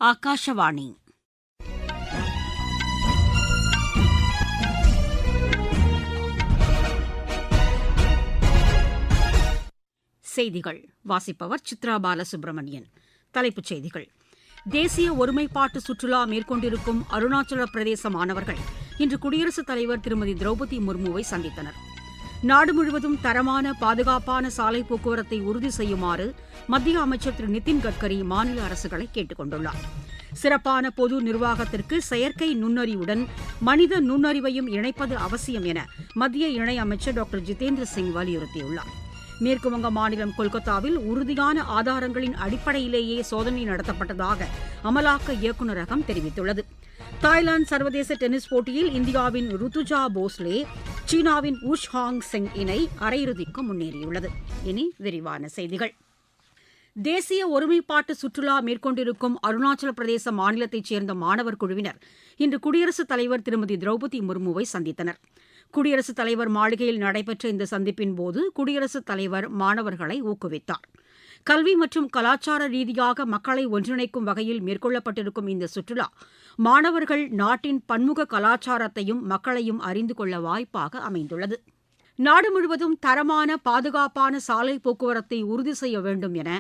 ஆகாஷவாணி. செய்திகள் வாசிப்பவர் சித்ரா பாலசுப்ரமணியன். தலைப்புச் செய்திகள்: தேசிய ஒருமைப்பாட்டு சுற்றுலா மேற்கொண்டிருக்கும் அருணாச்சல பிரதேச மாணவர்கள் இன்று குடியரசுத் தலைவர் திருமதி திரௌபதி முர்முவை சந்தித்தனர். நாடு முழுவதும் தரமான, பாதுகாப்பான சாலை போக்குவரத்தை உறுதி செய்யுமாறு மத்திய அமைச்சர் திரு நிதின் கட்கரி மாநில அரசுகளை கேட்டுக் கொண்டுள்ளார். சிறப்பான பொது நிர்வாகத்திற்கு செயற்கை நுண்ணறிவுடன் மனித நுண்ணறிவையும் இணைப்பது அவசியம் என மத்திய இணையமைச்சர் டாக்டர் ஜிதேந்திர சிங் வலியுறுத்தியுள்ளார். மேற்குவங்க மாநிலம் கொல்கத்தாவில் உறுதியான ஆதாரங்களின் அடிப்படையிலேயே சோதனை நடத்தப்பட்டதாக அமலாக்க இயக்குநரகம் தெரிவித்துள்ளது. தாய்லாந்து சர்வதேச டென்னிஸ் போட்டியில் இந்தியாவின் ருத்துஜா போஸ்லே, சீனாவின் உஷ் ஹாங் செங் இணை அரையிறுதிக்கு முன்னேறியுள்ளது. இனி விரிவான செய்திகள். தேசிய ஒருமைப்பாட்டு சுற்றுலா மேற்கொண்டிருக்கும் அருணாச்சல பிரதேச மாநிலத்தைச் சேர்ந்த மாணவர் குழுவினர் இன்று குடியரசுத் தலைவர் திருமதி திரௌபதி முர்முவை சந்தித்தனர். குடியரசுத் தலைவர் மாளிகையில் நடைபெற்ற இந்த சந்திப்பின்போது குடியரசுத் தலைவர் மாணவர்களை ஊக்குவித்தார். கல்வி மற்றும் கலாச்சார ரீதியாக மக்களை ஒன்றிணைக்கும் வகையில் மேற்கொள்ளப்பட்டிருக்கும் இந்த சுற்றுலா மாணவர்கள் நாட்டின் பன்முக கலாச்சாரத்தையும் மக்களையும் அறிந்து கொள்ள வாய்ப்பாக அமைந்துள்ளது. நாடு முழுவதும் தரமான, பாதுகாப்பான சாலை போக்குவரத்தை உறுதி செய்ய வேண்டும் என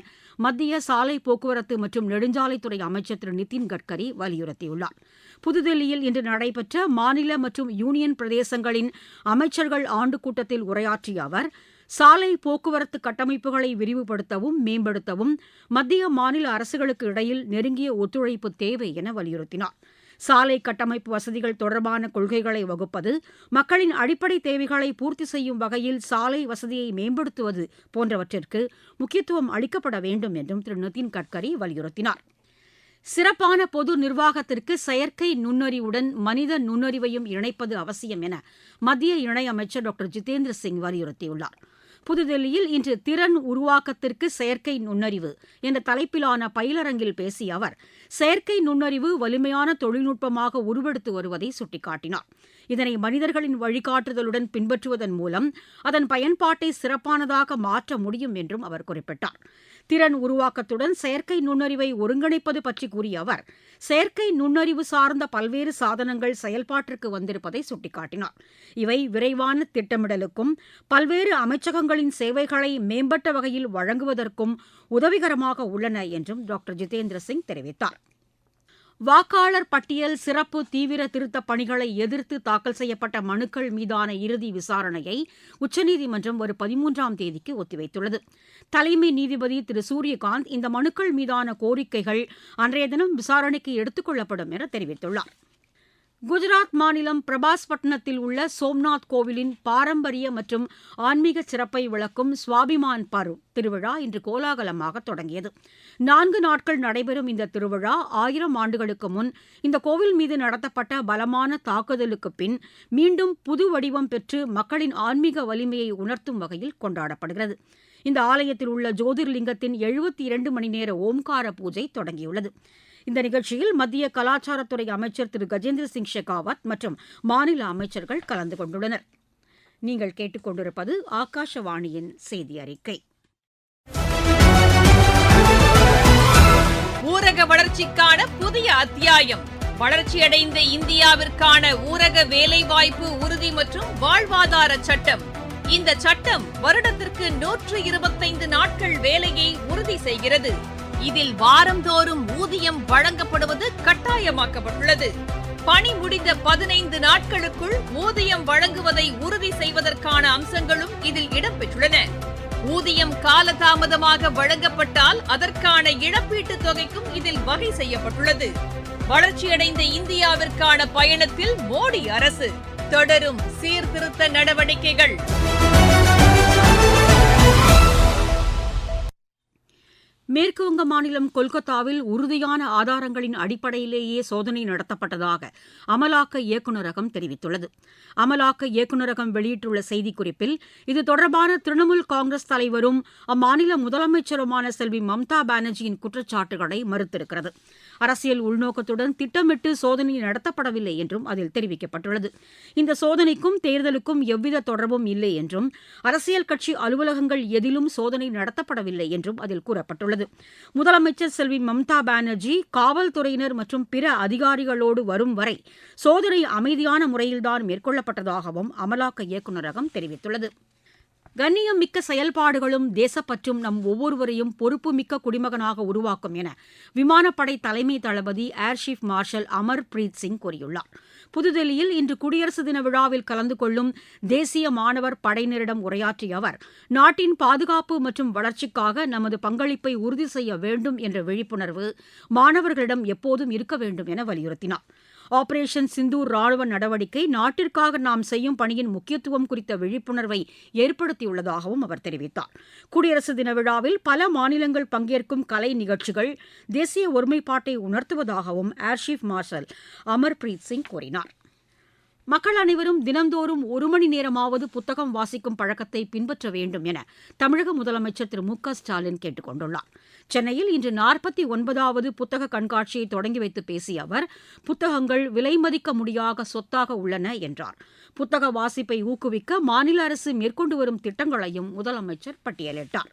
மத்திய சாலை போக்குவரத்து மற்றும் நெடுஞ்சாலைத்துறை அமைச்சர் திரு நிதின் கட்கரி வலியுறுத்தியுள்ளார். புதுதில்லியில் இன்று நடைபெற்ற மாநில மற்றும் யூனியன் பிரதேசங்களின் அமைச்சர்கள் ஆண்டுக் கூட்டத்தில் உரையாற்றிய அவர், சாலை போக்குவரத்து கட்டமைப்புகளை விரிவுபடுத்தவும் மேம்படுத்தவும் மத்திய மாநில அரசுகளுக்கு இடையில் நெருங்கிய ஒத்துழைப்பு தேவை என வலியுறுத்தினார். சாலை கட்டமைப்பு வசதிகள் தொடர்பான கொள்கைகளை வகுப்பது, மக்களின் அடிப்படை தேவைகளை பூர்த்தி செய்யும் வகையில் சாலை வசதியை மேம்படுத்துவது போன்றவற்றிற்கு முக்கியத்துவம் அளிக்கப்பட வேண்டும் என்றும் திரு நிதின் கட்கரி வலியுறுத்தினார். சிறப்பான பொது நிர்வாகத்திற்கு செயற்கை நுண்ணறிவுடன் மனித நுண்ணறிவையும் இணைப்பது அவசியம் என மத்திய இணையமைச்சர் டாக்டர் ஜிதேந்திர சிங் வலியுறுத்தியுள்ளார். புதுதில்லியில் இன்று திறன் உருவாக்கத்திற்கு செயற்கை நுண்ணறிவு என்ற தலைப்பிலான பயிலரங்கில் பேசிய அவர், செயற்கை நுண்ணறிவு வலிமையான தொழில்நுட்பமாக உருவெடுத்து வருவதை சுட்டிக்காட்டினார். இதனை மனிதர்களின் வழிகாட்டுதலுடன் பின்பற்றுவதன் மூலம் அதன் பயன்பாட்டை சிறப்பானதாக மாற்ற முடியும் என்றும் அவர் குறிப்பிட்டார். திறன் உருவாக்கத்துடன் செயற்கை நுண்ணறிவை ஒருங்கிணைப்பது பற்றி கூறிய அவர், செயற்கை நுண்ணறிவு சார்ந்த பல்வேறு சாதனங்கள் செயல்பாட்டிற்கு வந்திருப்பதை சுட்டிக்காட்டினார். இவை விரைவான திட்டமிடலுக்கும் பல்வேறு அமைச்சகங்களின் சேவைகளை மேம்பட்ட வகையில் வழங்குவதற்கும் உதவிகரமாக உள்ளன என்றும் டாக்டர் ஜிதேந்திர சிங் தெரிவித்தார். வாக்காளர் பட்டியல் சிறப்பு தீவிர திருத்தப் பணிகளை எதிர்த்து தாக்கல் செய்யப்பட்ட மனுக்கள் மீதான இறுதி விசாரணையை உச்சநீதிமன்றம் வரும் 13ஆம் தேதிக்கு ஒத்திவைத்துள்ளது. தலைமை நீதிபதி திரு சூரியகாந்த் இந்த மனுக்கள் மீதான கோரிக்கைகள் அன்றைய தினம் விசாரணைக்கு எடுத்துக் கொள்ளப்படும் என தெரிவித்துள்ளார். குஜராத் மாநிலம் பிரபாஸ்பட்டினத்தில் உள்ள சோம்நாத் கோவிலின் பாரம்பரிய மற்றும் ஆன்மீக சிறப்பை விளக்கும் சுவாபிமான் பர்வ் திருவிழா இன்று கோலாகலமாக தொடங்கியது. 4 நாட்கள் நடைபெறும் இந்த திருவிழா 1000 ஆண்டுகளுக்கு முன் இந்த கோவில் மீது நடத்தப்பட்ட பலமான தாக்குதலுக்கு பின் மீண்டும் புது வடிவம் பெற்று மக்களின் ஆன்மீக வலிமையை உணர்த்தும் வகையில் கொண்டாடப்படுகிறது. இந்த ஆலயத்தில் உள்ள ஜோதிர்லிங்கத்தின் 72 மணி நேர ஓம்கார பூஜை தொடங்கியுள்ளது. இந்த நிகழ்ச்சியில் மத்திய கலாச்சாரத்துறை அமைச்சர் திரு கஜேந்திர சிங் ஷெகாவத் மற்றும் மாநில அமைச்சர்கள் கலந்து கொண்டுள்ளனர். நீங்கள் கேட்டுக்கொண்டிருப்பது ஆகாஷவாணியின் செய்தி அறிக்கை. ஊரக வளர்ச்சிக்கான புதிய அத்தியாயம். வளர்ச்சியடைந்த இந்தியாவிற்கான ஊரக வேலைவாய்ப்பு உறுதி மற்றும் வாழ்வாதார சட்டம். இந்த சட்டம் வருடத்திற்கு 125 நாட்கள் வேலையை உறுதி செய்கிறது. இதில் வாரந்தோறும் ஊதியம் வழங்கப்படுவது கட்டாயமாக்கப்பட்டுள்ளது. பணி முடிந்த 15 நாட்களுக்குள் ஊதியம் வழங்குவதை உறுதி செய்வதற்கான அம்சங்களும் இதில் இடம்பெற்றுள்ளன. ஊதியம் காலதாமதமாக வழங்கப்பட்டால் அதற்கான இழப்பீட்டுத் தொகைக்கும் இதில் வகை செய்யப்பட்டுள்ளது. வளர்ச்சியடைந்த இந்தியாவிற்கான பயணத்தில் மோடி அரசு தொடரும் சீர்திருத்த நடவடிக்கைகள். மேற்குவங்க மாநிலம் கொல்கத்தாவில் உறுதியான ஆதாரங்களின் அடிப்படையிலேயே சோதனை நடத்தப்பட்டதாக அமலாக்க இயக்குநரகம் தெரிவித்துள்ளது. அமலாக்க இயக்குநரகம் வெளியிட்டுள்ள செய்திக்குறிப்பில், இது தொடர்பான திரிணாமுல் காங்கிரஸ் தலைவரும் அம்மாநில முதலமைச்சருமான செல்வி மம்தா பானர்ஜியின் குற்றச்சாட்டுகளை மறுத்திருக்கிறது. அரசியல் உள்நோக்கத்துடன் திட்டமிட்டு சோதனை நடத்தப்படவில்லை என்றும் அதில் தெரிவிக்கப்பட்டுள்ளது. இந்த சோதனைக்கும் தேர்தலுக்கும் எவ்வித தொடர்பும் இல்லை என்றும் அரசியல் கட்சி அலுவலகங்கள் எதிலும் சோதனை நடத்தப்படவில்லை என்றும் அதில் கூறப்பட்டுள்ளது. முதலமைச்சர் செல்வி மம்தா பானர்ஜி காவல்துறையினர் மற்றும் பிற அதிகாரிகளோடு வரும் வரை சோதனை அமைதியான முறையில்தான் மேற்கொள்ளப்பட்டதாகவும் அமலாக்க இயக்குநரகம் தெரிவித்துள்ளது. கண்ணியம் மிக்க செயல்பாடுகளும் தேசப்பற்றும் நம் ஒவ்வொருவரையும் பொறுப்புமிக்க குடிமகனாக உருவாக்கும் என விமானப்படை தலைமை தளபதி air chief marshal Amarpreet Singh கூறியுள்ளார். புதுதில்லியில் இன்று குடியரசு தின விழாவில் கலந்து கொள்ளும் தேசிய மாணவர் படையினரிடம் உரையாற்றிய அவர், நாட்டின் பாதுகாப்பு மற்றும் வளர்ச்சிக்காக நமது பங்களிப்பை உறுதி செய்ய வேண்டும் என்ற விழிப்புணர்வு மாணவர்களிடம் எப்போதும் இருக்க வேண்டும் என வலியுறுத்தினார். ஆபரேஷன் சிந்தூர் ராணுவ நடவடிக்கை நாட்டிற்காக நாம் செய்யும் பணியின் முக்கியத்துவம் குறித்த விழிப்புணர்வை ஏற்படுத்தியுள்ளதாகவும் அவர் தெரிவித்தார். குடியரசு தின விழாவில் பல மாநிலங்கள் பங்கேற்கும் கலை நிகழ்ச்சிகள் தேசிய ஒருமைப்பாட்டை உணர்த்துவதாகவும் air chief marshal Amarpreet Singh கூறினார். மக்கள் அனைவரும் தினந்தோறும் 1 மணி நேரமாவது புத்தகம் வாசிக்கும் பழக்கத்தை பின்பற்ற வேண்டும் என தமிழக முதலமைச்சர் திரு மு க ஸ்டாலின் கேட்டுக் கொண்டுள்ளார். சென்னையில் இன்று 49வது புத்தக கண்காட்சியை தொடங்கி வைத்து பேசிய அவர், புத்தகங்கள் விலைமதிக்க முடியாத சொத்தாக உள்ளன என்றார். புத்தக வாசிப்பை ஊக்குவிக்க மாநில அரசு மேற்கொண்டு வரும் திட்டங்களையும் முதலமைச்சர் பட்டியலிட்டார்.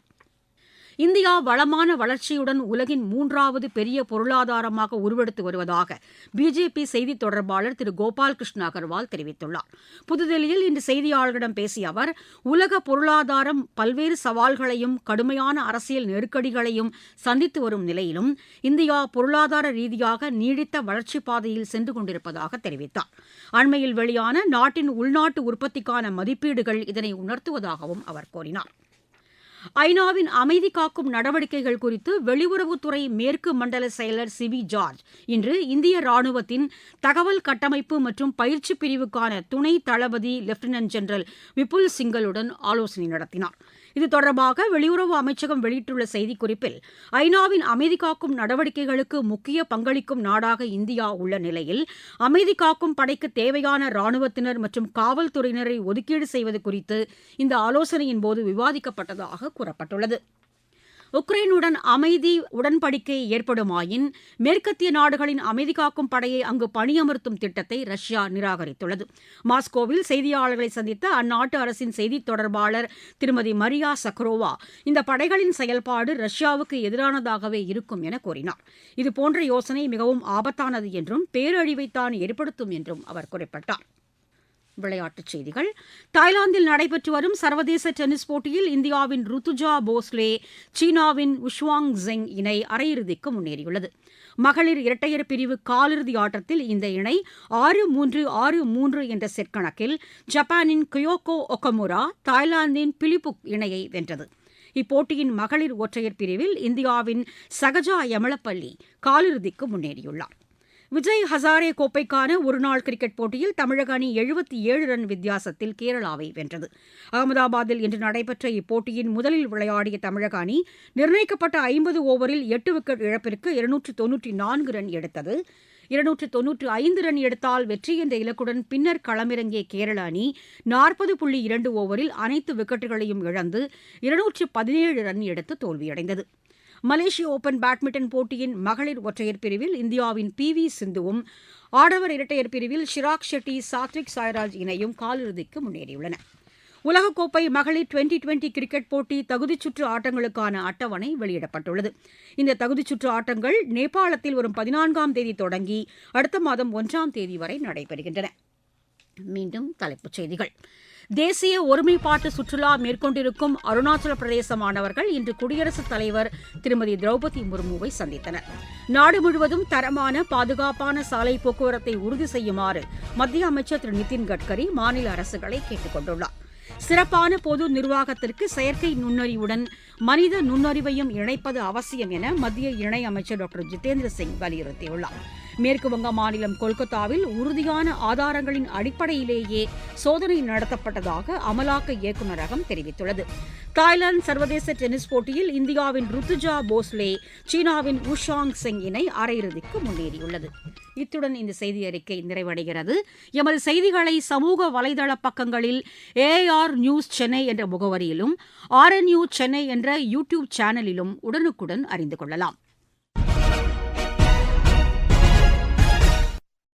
இந்தியா வளமான வளர்ச்சியுடன் உலகின் 3வது பெரிய பொருளாதாரமாக உருவெடுத்து வருவதாக பிஜேபி செய்தித் தொடர்பாளர் திரு கோபால் கிருஷ்ண அகர்வால் தெரிவித்துள்ளார். புதுதில்லியில் இன்று செய்தியாளர்களிடம் பேசிய அவர், உலக பொருளாதாரம் பல்வேறு சவால்களையும் கடுமையான அரசியல் நெருக்கடிகளையும் சந்தித்து வரும் நிலையிலும் இந்தியா பொருளாதார ரீதியாக நீடித்த வளர்ச்சிப் பாதையில் சென்று கொண்டிருப்பதாக தெரிவித்தார். அண்மையில் வெளியான நாட்டின் உள்நாட்டு உற்பத்திக்கான மதிப்பீடுகள் இதனை உணர்த்துவதாகவும் அவர் கூறினார். ஐநாவின் அமைதி காக்கும் நடவடிக்கைகள் குறித்து வெளியுறவுத்துறை மேற்கு மண்டல செயலர் சிவி ஜார்ஜ் இன்று இந்திய ராணுவத்தின் தகவல் கட்டமைப்பு மற்றும் பயிற்சி பிரிவுக்கான துணை தளபதி லெப்டினன்ட் ஜெனரல் விபுல் சிங்கலுடன் ஆலோசனை நடத்தினார். இது தொடர்பாக வெளியுறவு அமைச்சகம் வெளியிட்டுள்ள செய்திக்குறிப்பில், ஐநாவின் அமைதி காக்கும் நடவடிக்கைகளுக்கு முக்கிய பங்களிக்கும் நாடாக இந்தியா உள்ள நிலையில் அமைதி காக்கும் படைக்கு தேவையான ராணுவத்தினர் மற்றும் காவல்துறையினரை ஒதுக்கீடு செய்வது குறித்து இந்த ஆலோசனையின் போது விவாதிக்கப்பட்டதாக கூறப்பட்டுள்ளது. உக்ரைனுடன் அமைதி உடன்படிக்கை ஏற்படுமாயின் மேற்கத்திய நாடுகளின் அமைதி காக்கும் படையை அங்கு பணியமர்த்தும் திட்டத்தை ரஷ்யா நிராகரித்துள்ளது. மாஸ்கோவில் செய்தியாளர்களை சந்தித்த அந்நாட்டு அரசின் செய்தித் தொடர்பாளர் திருமதி மரியா சக்ரோவா, இந்த படைகளின் செயல்பாடு ரஷ்யாவுக்கு எதிரானதாகவே இருக்கும் என கூறினார். இதுபோன்ற யோசனை மிகவும் ஆபத்தானது என்றும் பேரழிவைத்தான் ஏற்படுத்தும் என்றும் அவர் குறிப்பிட்டார். விளையாட்டுச் செய்திகள். தாய்லாந்தில் நடைபெற்று வரும் சர்வதேச டென்னிஸ் போட்டியில் இந்தியாவின் ருத்துஜா போஸ்லே சீனாவின் உஷ்வாங் ஜெங் இணை அரையிறுதிக்கு முன்னேறியுள்ளது. மகளிர் இரட்டையர் பிரிவு காலிறுதி ஆட்டத்தில் இந்த இணை 6-3, 6-3 என்ற செட் கணக்கில் ஜப்பானின் கியோகோ ஒகமுரா, தாய்லாந்தின் பிலிப்புக் இணையை வென்றது. இப்போட்டியின் மகளிர் ஒற்றையர் பிரிவில் இந்தியாவின் சகஜா யமலப்பள்ளி காலிறுதிக்கு முன்னேறியுள்ளார். விஜய் ஹசாரே கோப்பைக்கான ஒருநாள் கிரிக்கெட் போட்டியில் தமிழக அணி 77 ரன் வித்தியாசத்தில் கேரளாவை வென்றது. அகமதாபாத்தில் இன்று நடைபெற்ற இப்போட்டியின் முதலில் விளையாடிய தமிழக அணி நிர்ணயிக்கப்பட்ட 50 ஓவரில் 8 விக்கெட் இழப்பிற்கு 294 ரன் எடுத்தது. 295 ரன் எடுத்தால் வெற்றி என்ற இலக்குடன் பின்னர் களமிறங்கிய கேரள அணி 40.2 ஓவரில் அனைத்து விக்கெட்டுகளையும் இழந்து 217 ரன் எடுத்து தோல்வியடைந்தது. மலேசிய ஓபன் பேட்மிண்டன் போட்டியின் மகளிர் ஒற்றையர் பிரிவில் இந்தியாவின் PV சிந்துவும், ஆடவர் இரட்டையர் பிரிவில் ஷிராக் ஷெட்டி, சாத்விக் சாய்ராஜ் இணையும் காலிறுதிக்கு முன்னேறியுள்ளன. உலகக்கோப்பை மகளிர் 2020 கிரிக்கெட் போட்டி தகுதிச்சுற்று ஆட்டங்களுக்கான அட்டவணை வெளியிடப்பட்டுள்ளது. இந்த தகுதிச்சுற்று ஆட்டங்கள் நேபாளத்தில் வரும் 14ஆம் தேதி தொடங்கி அடுத்த மாதம் 1ஆம் தேதி வரை நடைபெறுகின்றன. மீண்டும் தலைப்புச் செய்திகள். தேசிய ஒருமைப்பாட்டு சுற்றுலா மேற்கொண்டிருக்கும் அருணாச்சல பிரதேச மாணவர்கள் இன்று குடியரசுத் தலைவர் திருமதி திரௌபதி முர்முவை சந்தித்தனர். நாடு முழுவதும் தரமான, பாதுகாப்பான சாலை போக்குவரத்தை உறுதி செய்யுமாறு மத்திய அமைச்சர் திரு நிதின் கட்கரி மாநில அரசுகளை கேட்டுக் கொண்டுள்ளார். சிறப்பான பொது நிர்வாகத்திற்கு செயற்கை நுண்ணறிவுடன் மனித நுண்ணறிவையும் இணைப்பது அவசியம் என மத்திய இணையமைச்சர் டாக்டர் ஜிதேந்திர சிங் வலியுறுத்தியுள்ளார். மேற்குவங்க மாநிலம் கொல்கத்தாவில் உறுதியான ஆதாரங்களின் அடிப்படையிலேயே சோதனை நடத்தப்பட்டதாக அமலாக்க இயக்குநரகம் தெரிவித்துள்ளது. தாய்லாந்து சர்வதேச டென்னிஸ் போட்டியில் இந்தியாவின் ருத்துஜா போஸ்லே சீனாவின் உஷாங் செங் இணை அரையிறுதிக்கு முன்னேறியுள்ளது. இத்துடன் இந்த செய்தி அறிக்கை நிறைவடைகிறது. எமது செய்திகளை சமூக வலைதள பக்கங்களில் AR நியூஸ் சென்னை என்ற முகவரியிலும் RNU சென்னை என்ற யூடியூப் சேனலிலும் உடனுக்குடன் அறிந்து கொள்ளலாம்.